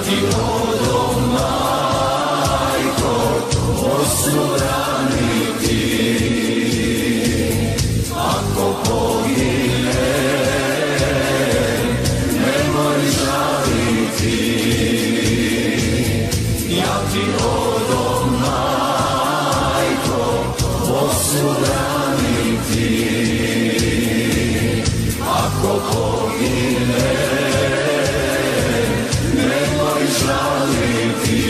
ti odo majko osubraniti, ako pogine nemoj žaliti. Ja ti odo majko osubraniti, ako pogine nemoj žaliti.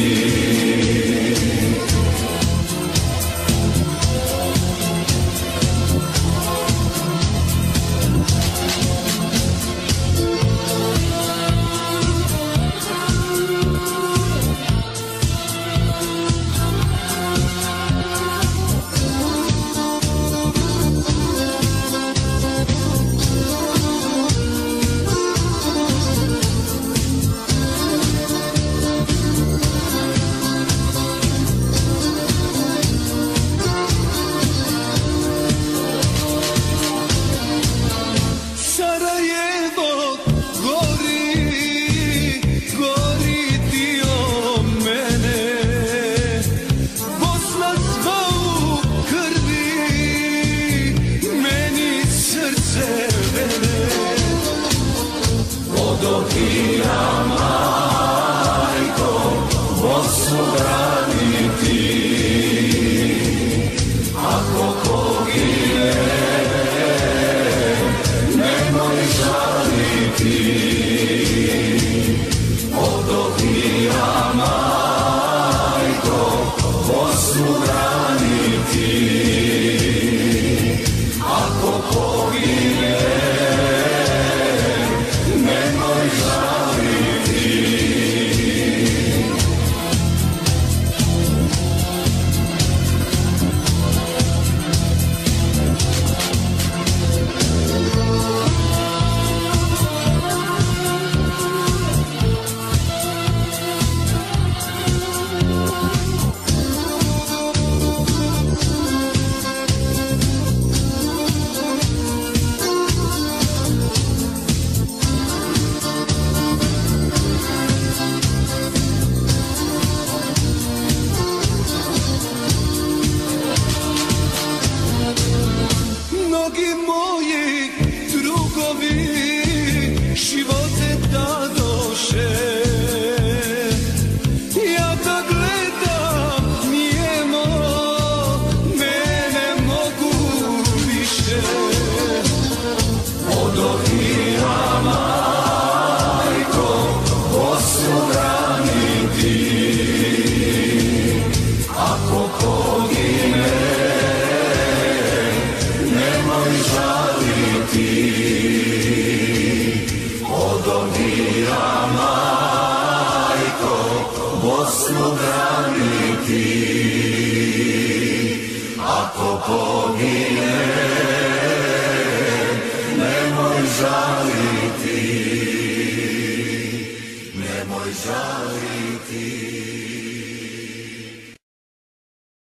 Odokija majko osubraniti, ako pogine nemoj žaliti. Odokija majko osubraniti, ako pogine nemoj žaliti. Mnogi moji drugovi živote dadoše, ja da gledam nijemo, mene mogu više. Odokija majko osubraniti, ako pogine nemoj žaliti. Odokija majko osubraniti, ako pogine nemoj žaliti. Nemoj žaliti.